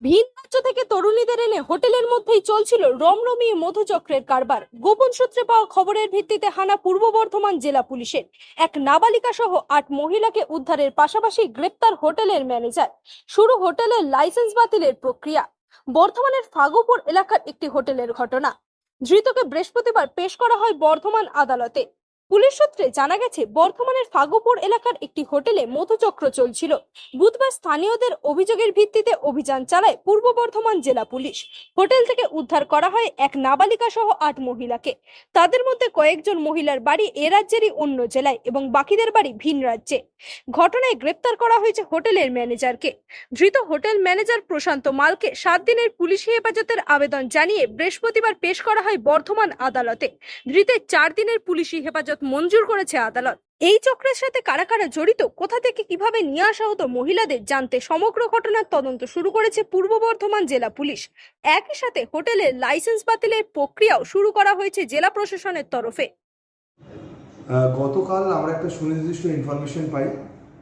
ভিন রাজ্য থেকে তরুণীদের এনে হোটেলের মধ্যেই চলছিল রমরমিয়ে মধুচক্রের কারবার। গোপন সূত্রে পাওয়া খবরের ভিত্তিতে হানা পূর্ব বর্ধমান জেলা পুলিশের। এক নাবালিকা সহ ৮ মহিলাকে উদ্ধারের পাশাপাশি গ্রেপ্তার হোটেলের ম্যানেজার। শুরু হোটেলের লাইসেন্স বাতিলের প্রক্রিয়া। বর্ধমানের ফাগুপুর এলাকার একটি হোটেলের ঘটনা। ধৃতকে বৃহস্পতিবার পেশ করা হয় বর্ধমান আদালতে। পুলিশ সূত্রে জানা গেছে, বর্ধমানের ফাগুপুর এলাকার একটি হোটেলে মধুচক্র চলছিল। বুধবার স্থানীয়দের অভিযোগের ভিত্তিতে অভিযান চালায় পূর্ব বর্ধমান জেলা পুলিশ। হোটেল থেকে উদ্ধার করা হয় এক নাবালিকা সহ ৮ মহিলাকে। তাদের মধ্যে কয়েকজন মহিলার বাড়ি এ রাজ্যেরই অন্য জেলায় এবং বাকিদের বাড়ি ভিন রাজ্যে। ঘটনায় গ্রেপ্তার করা হয়েছে হোটেলের ম্যানেজারকে। ধৃত হোটেল ম্যানেজার প্রশান্ত মালকে 7 দিনের পুলিশি হেফাজতের আবেদন জানিয়ে বৃহস্পতিবার পেশ করা হয় বর্ধমান আদালতে। ধৃতের 4 দিনের পুলিশি হেফাজত মঞ্জুর করেছে আদালত। এই চক্রের সাথে কারা কারা জড়িত, কোথা থেকে কিভাবে নিয়ে আসা হতো মহিলাদের জানতে সমগ্র ঘটনার তদন্ত শুরু করেছে পূর্ব বর্ধমান জেলা পুলিশ। একই সাথে হোটেলের লাইসেন্স বাতিলের প্রক্রিয়াও শুরু করা হয়েছে জেলা প্রশাসনের তরফে। গতকাল আমরা একটা সুনির্দিষ্ট ইনফরমেশন পাই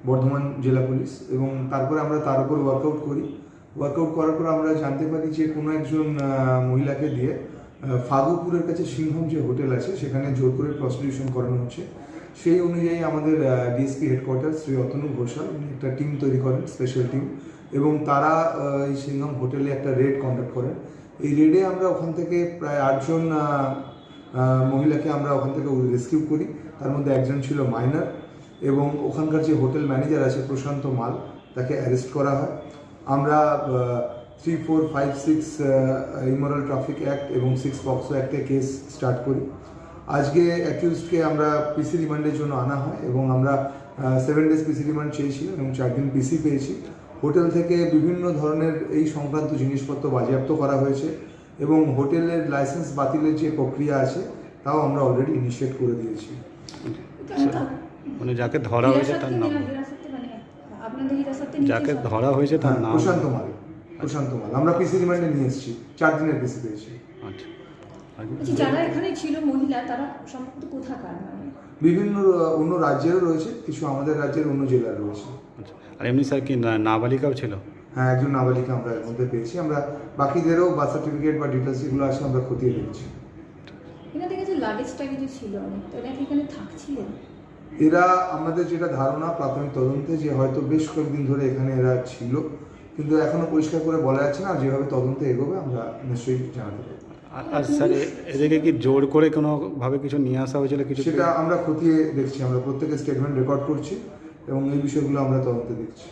বর্ধমান জেলা পুলিশ, এবং তারপরে আমরা তার উপর ওয়ার্কআউট করি। ওয়ার্কআউট করার পর আমরা জানতে পারি যে কোনো একজন মহিলাকে দিয়ে ফাগুপুরের কাছে সিংহম যে হোটেল আছে সেখানে জোর করে প্রস্টিটিউশন করানো হচ্ছে। সেই অনুযায়ী আমাদের ডিএসপি হেডকোয়ার্টার শ্রী অতনু ঘোষাল একটা টিম তৈরি করেন, স্পেশাল টিম, এবং তারা এই সিংহম হোটেলে একটা রেড কন্ডাক্ট করেন। এই রেডে আমরা ওখান থেকে প্রায় 8 জন মহিলাকে আমরা ওখান থেকে রেস্কিউ করি। তার মধ্যে একজন ছিল মাইনার, এবং ওখানকার যে হোটেল ম্যানেজার আছে প্রশান্ত মাল, তাকে অ্যারেস্ট করা হয়। আমরা 3, 4, 5, 6 ইমোরাল ট্রাফিক অ্যাক্ট এবং 6 পক্সো অ্যাক্টে কেস স্টার্ট করি। আজকে অ্যাকিউজডকে আমরা পিসি রিমান্ডের জন্য আনা হয়, এবং আমরা 7 ডেজ পিসি রিমান্ড চেয়েছিলাম এবং 4 দিন পিসি পেয়েছি। হোটেল থেকে বিভিন্ন ধরনের এই সংক্রান্ত জিনিসপত্র বাজেয়াপ্ত করা হয়েছে, এবং হোটেলের লাইসেন্স বাতিলের যে প্রক্রিয়া আছে তাও আমরা অলরেডি ইনিশিয়েট করে দিয়েছি। মানে যাকে ধরা হয়েছে তার নাম, যাকে ধরা হয়েছে তার নাম প্রশান্ত মাল। আমরা পিসি রিমান্ডে নিয়ে এসেছি, 4 দিনের পিসি পেয়েছি। আচ্ছা, যারা এখানে ছিল মহিলা, তারা সম্পূর্ণ কোথাকার? বিভিন্ন অন্য রাজ্যেরও রয়েছে, কিছু আমাদের রাজ্যের অন্য জেলার রয়েছে। আচ্ছা। আর এমনি স্যার কি নাবালিকাও ছিল? হ্যাঁ, একজন নাবালিকা আমরা এর মধ্যে পেয়েছি। আমরা বাকিদেরও বার্থ সার্টিফিকেট বা ডিটেলস যেগুলো আছে আমরা খতিয়ে দেখছি। এখানে দেখেছি লাগেজটা কিছু ছিল অনেক, তো এরা এখানে থাকছিলেন? এরা আমাদের যেটা ধারণা প্রাথমিক তদন্তে, যে হয়তো বেশ কয়েকদিন ধরে এখানে এরা ছিল, কিন্তু এখনো পরিষ্কার করে বলা যাচ্ছে না। যেভাবে তদন্তে এগোবে আমরা নিশ্চয়ই জানাতে পারবো। আর স্যার এদেরকে কি জোর করে কোনোভাবে কিছু নিয়ে আসা হয়েছিল? কিছু সেটা আমরা খতিয়ে দেখছি। আমরা প্রত্যেকের স্টেটমেন্ট রেকর্ড করছি এবং এই বিষয়গুলো আমরা তদন্তে দেখছি।